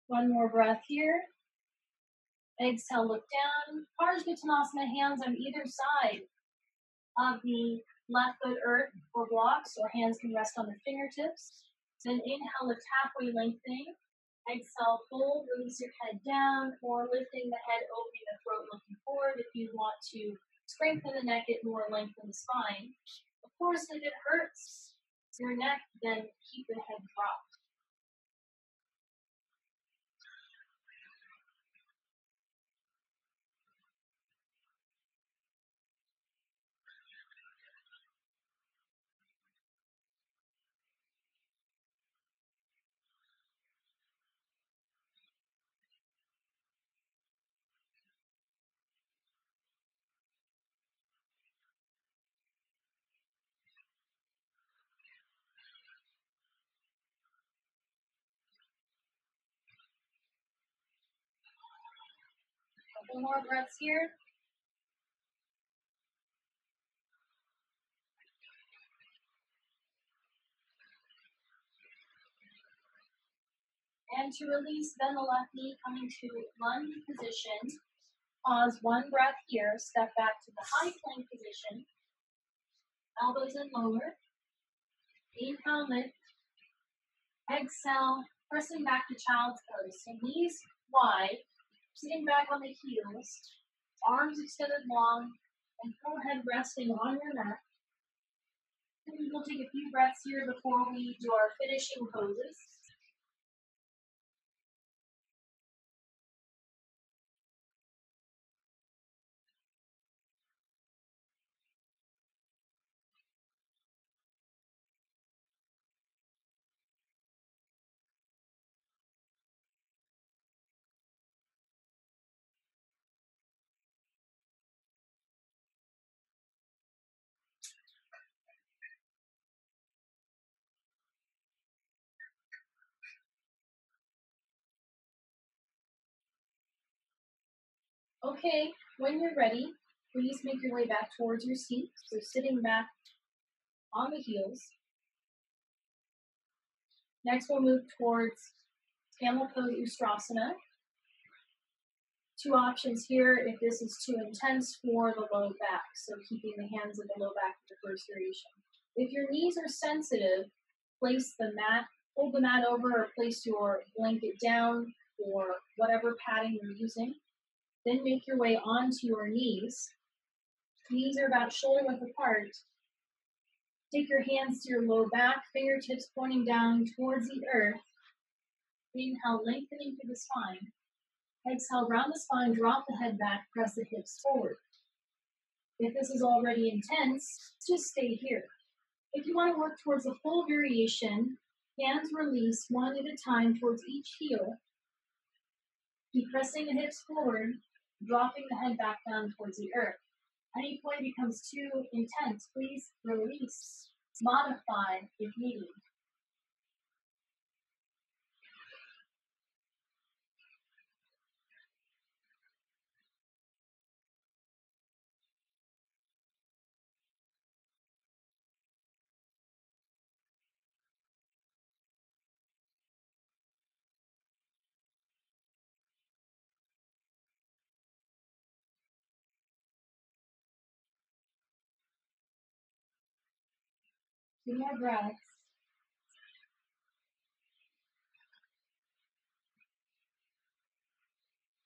One more breath here. Exhale, look down. Parsvottanasana, hands on either side of the left foot, earth or blocks, or hands can rest on the fingertips. Then inhale, lift halfway, lengthening. Exhale, fold, release your head down, or lifting the head, opening the throat, looking forward. If you want to strengthen the neck, get more lengthen the spine. Of course, if it hurts your neck, then keep the head dropped. Couple more breaths here. And to release, bend the left knee, coming to lunge position. Pause one breath here. Step back to the high plank position. Elbows in lower. Inhale, lift. Exhale, pressing back to child's pose. So knees wide, sitting back on the heels, arms extended long, and forehead resting on your mat. And we'll take a few breaths here before we do our finishing poses. Okay, when you're ready, Please make your way back towards your seat. So sitting back on the heels. Next, we'll move towards camel pose Ustrasana. Two options here if this is too intense for the low back. So keeping the hands in the low back for the first variation. If your knees are sensitive, place the mat, hold the mat over, or place your blanket down or whatever padding you're using. Then make your way onto your knees. Knees are about shoulder width apart. Take your hands to your low back, fingertips pointing down towards the earth. Inhale, lengthening through the spine. Exhale, round the spine, drop the head back, press the hips forward. If this is already intense, just stay here. If you want to work towards a full variation, hands release one at a time towards each heel. Keep pressing the hips forward, dropping the head back down towards the earth. At any point it becomes too intense, please release. Modify if needed. Two more breaths.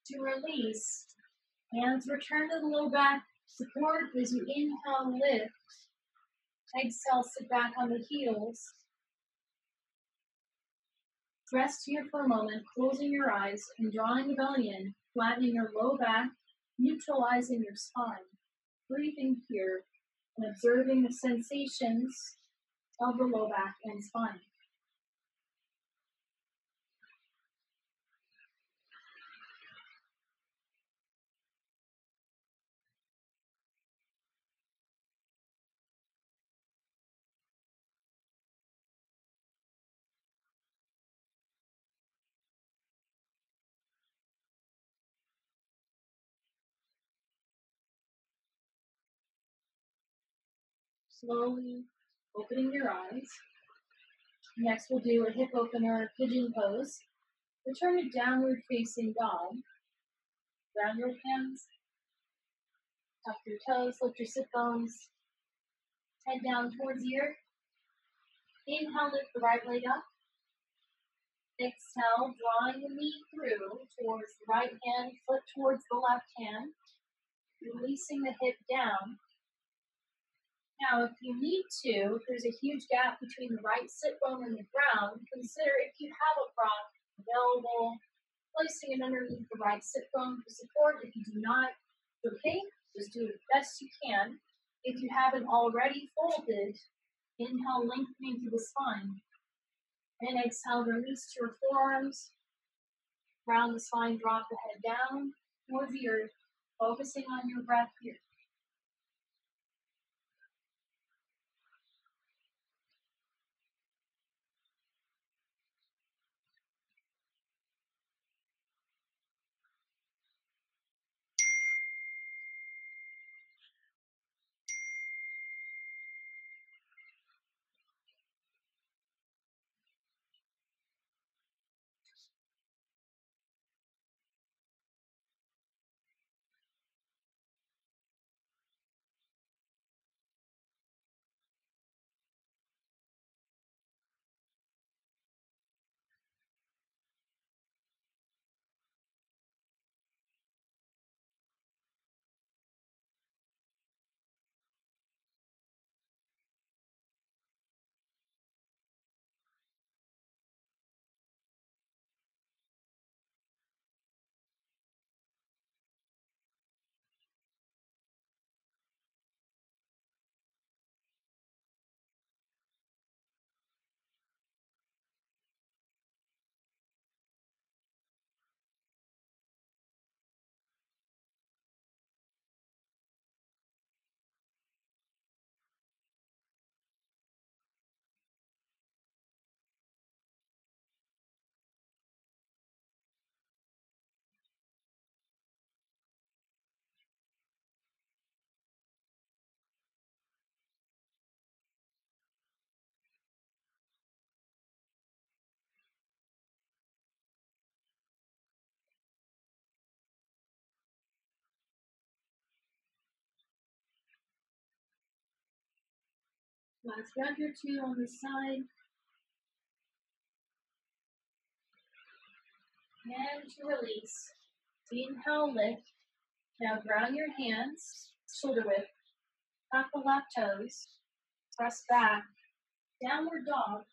To release, hands return to the low back. Support as you inhale, lift. Exhale, sit back on the heels. Rest here for a moment, closing your eyes and drawing the belly in, flattening your low back, neutralizing your spine. Breathing here and observing the sensations of the low back and spine. Slowly opening your eyes. Next, we'll do a hip opener pigeon pose. Return to downward facing dog. Ground your hands. Tuck your toes, lift your sit bones. Head down towards the earth. Inhale, lift the right leg up. Exhale, drawing the knee through towards the right hand, foot towards the left hand. Releasing the hip down. Now, if you need to, if there's a huge gap between the right sit bone and the ground, consider if you have a prop available, placing it underneath the right sit bone for support. If you do not, okay, just do it best you can. If you haven't already folded, inhale, lengthening through the spine. And exhale, release to your forearms. Round the spine, drop the head down towards the earth, focusing on your breath here. Last breath or two on the side. And to release. Inhale, lift. Now ground your hands, shoulder width. Tuck the left toes. Press back. Downward dog.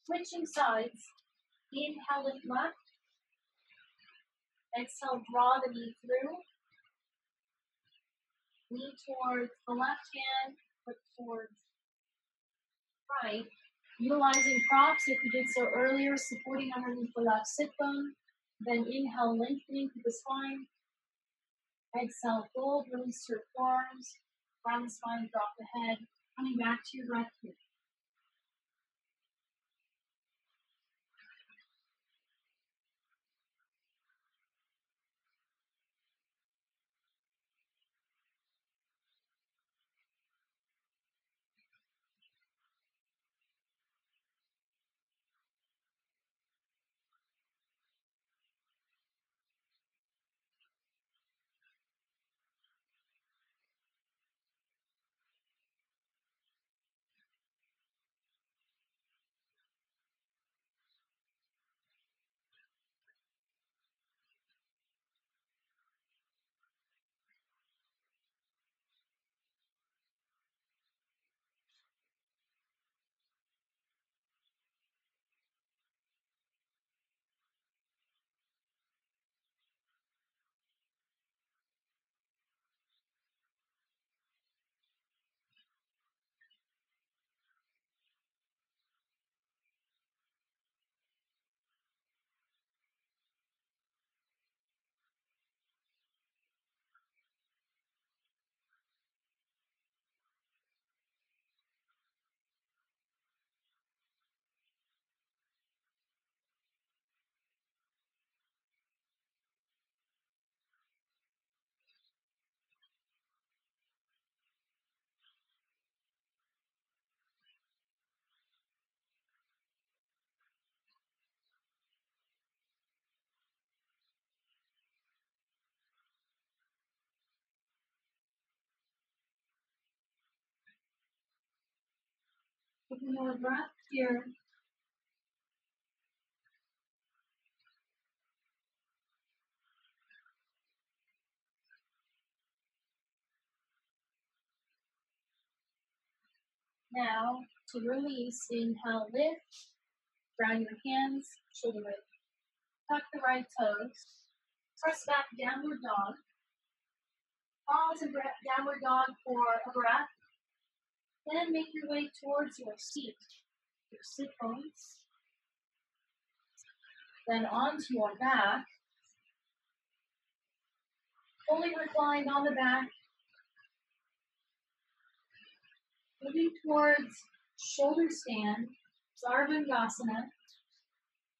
Switching sides. Inhale, lift left. Exhale, draw the knee through. Knee towards the left hand, foot towards right. Utilizing props if you did so earlier, supporting underneath the left sit bone. Then inhale, lengthening through the spine. Exhale, fold, release your forearms. Round the spine, drop the head. Coming back to your breath here. Take another breath here. Now, to release, inhale, lift. Ground your hands, shoulder width. Tuck the right toes. Press back, downward dog. Pause and downward dog for a breath. Then make your way towards your seat, your sit bones. Then onto your back. Fully reclined on the back. Moving towards shoulder stand, Sarvangasana.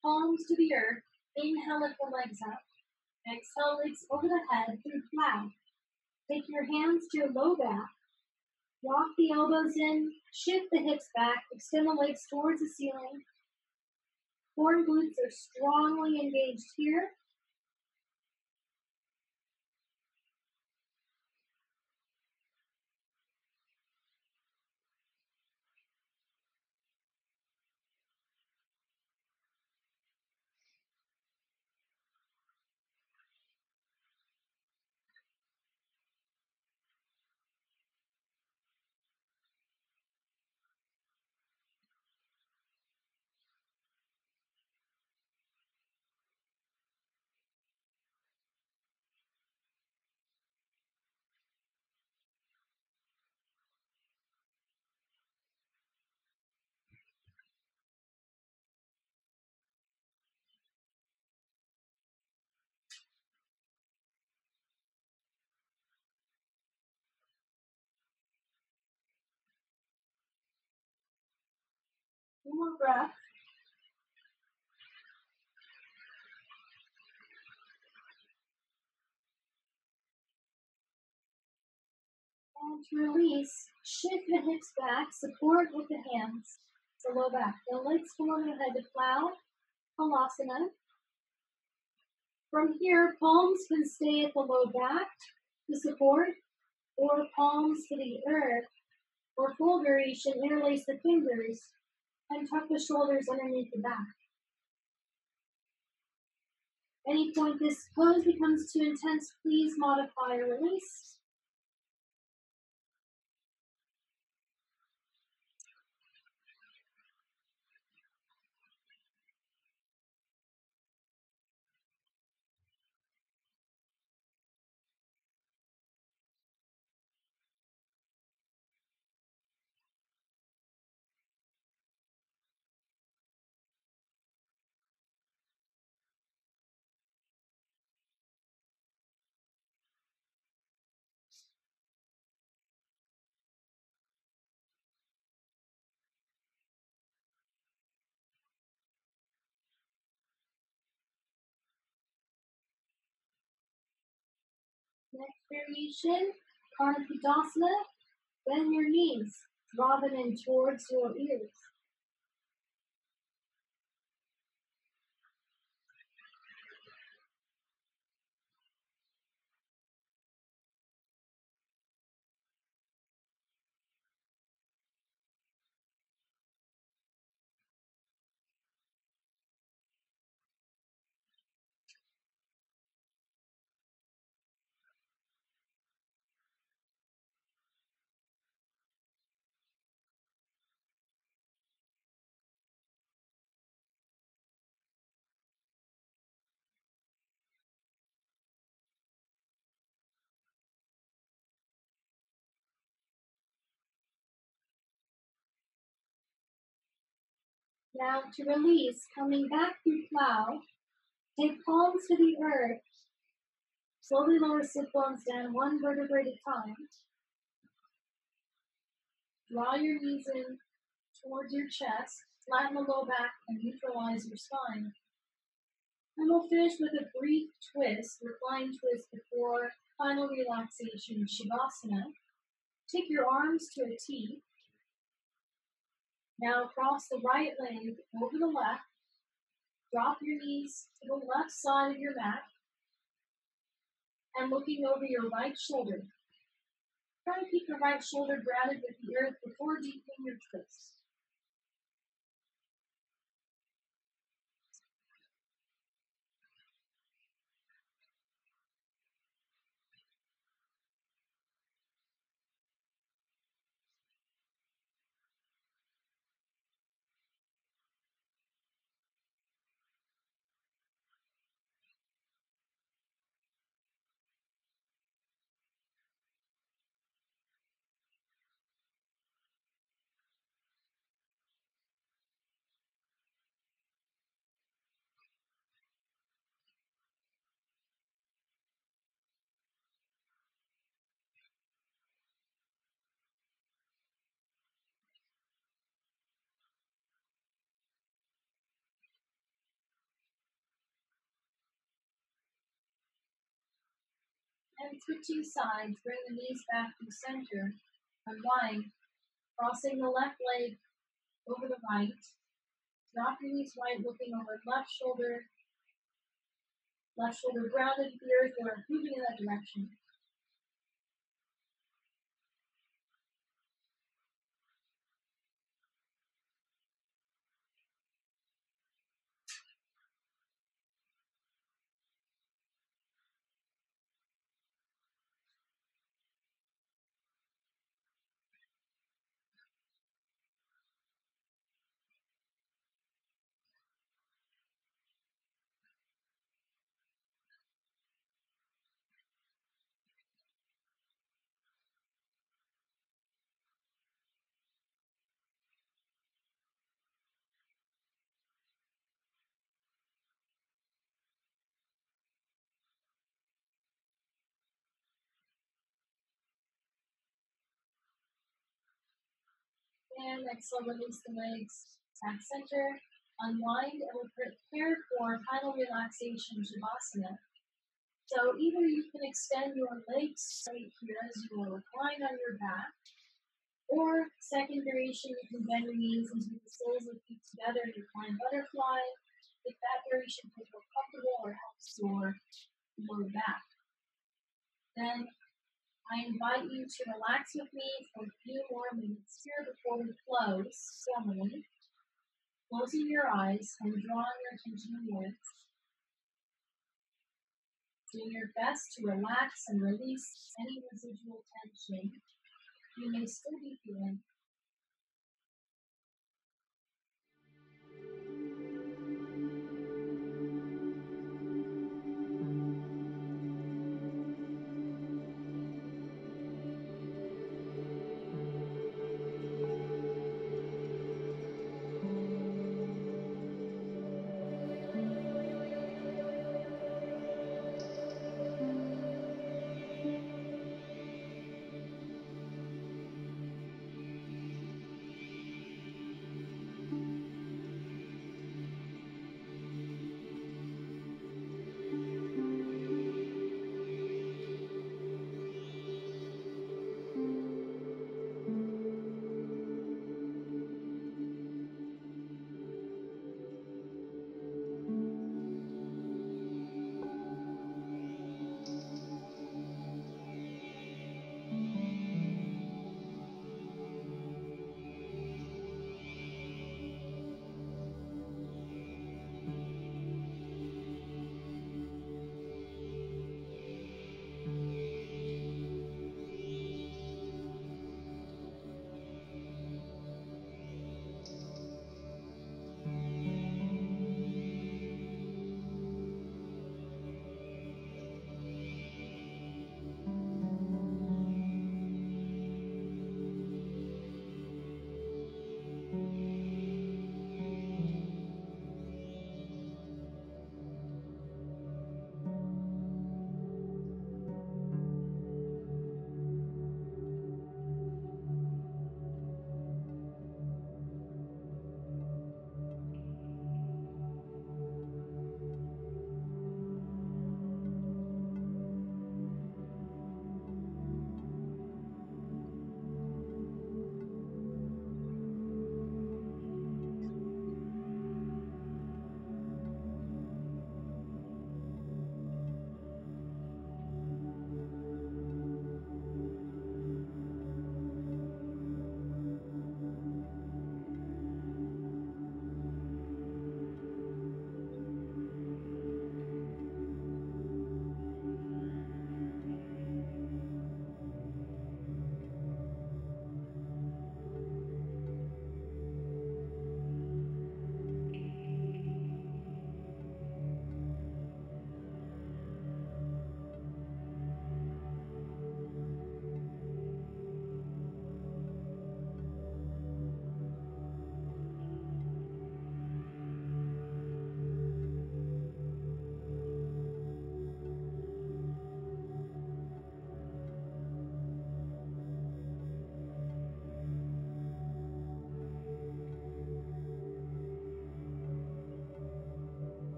Palms to the earth. Inhale, lift the legs up. Exhale, legs over the head through plow. Take your hands to your low back. Walk the elbows in, shift the hips back, extend the legs towards the ceiling. Core and glutes are strongly engaged here. One more breath. And to release, shift the hips back, support with the hands. The low back. The legs come over the head to plow. Halasana. From here, palms can stay at the low back to support, or palms to the earth For full variation, interlace the fingers and tuck the shoulders underneath the back. Any point this pose becomes too intense, please modify or release. Next variation, Karnapidasana. Bend your knees, draw them in towards your ears. Now to release, coming back through plow, take palms to the earth. Slowly lower sit bones down one vertebrae at a time. Draw your knees in towards your chest, flatten the low back, and neutralize your spine. And we'll finish with a brief twist, recline twist before final relaxation, Shavasana. Take your arms to a T. Now cross the right leg over the left. Drop your knees to the left side of your mat and looking over your right shoulder. Try to keep your right shoulder grounded with the earth before deepening your twist. And switching sides, bring the knees back to the center. Unwind, crossing the left leg over the right. Drop your knees right, looking over left shoulder grounded to the earth or moving in that direction. And exhale, release the legs back center. Unwind and we'll prepare for final relaxation, Shavasana. So either you can extend your legs straight here as you will recline on your back, or second variation, you can bend your knees into the soles of feet together and recline butterfly. If that variation feels more comfortable or helps your lower back. Then I invite you to relax with me for a few more minutes here before we close formally, closing your eyes and drawing your attention inwards, doing your best to relax and release any residual tension you may still be feeling.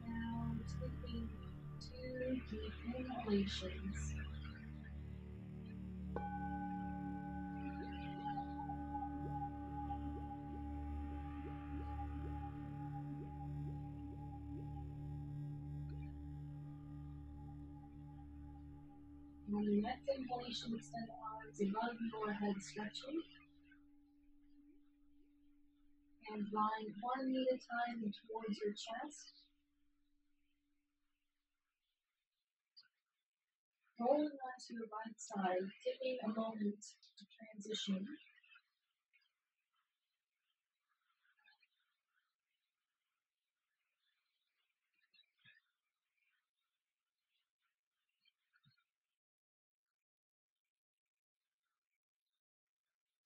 Now taking 2 deep inhalations. On your next inhalation, extend the arms above your head, stretching and drawing one knee at a time towards your chest. Rolling onto your right side, taking a moment to transition.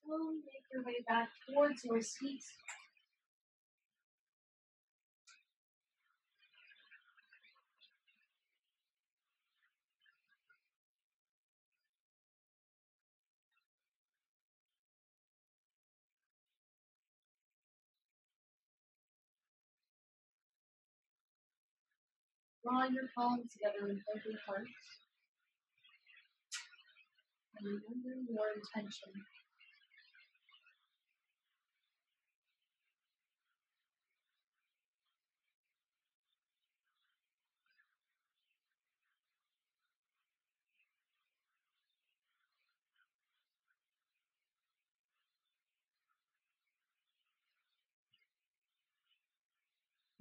slowly make your way back towards your seat. Draw your palms together with open heart and remember your intention.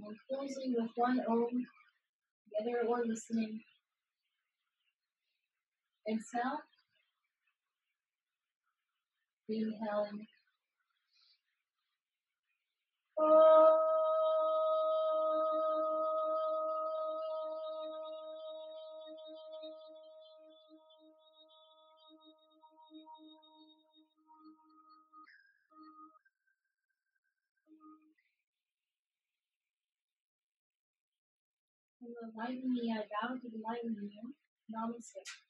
And closing with one Om, the other or listening. Exhale, inhaling. And the light in me, I bow to the light in you. Namaste.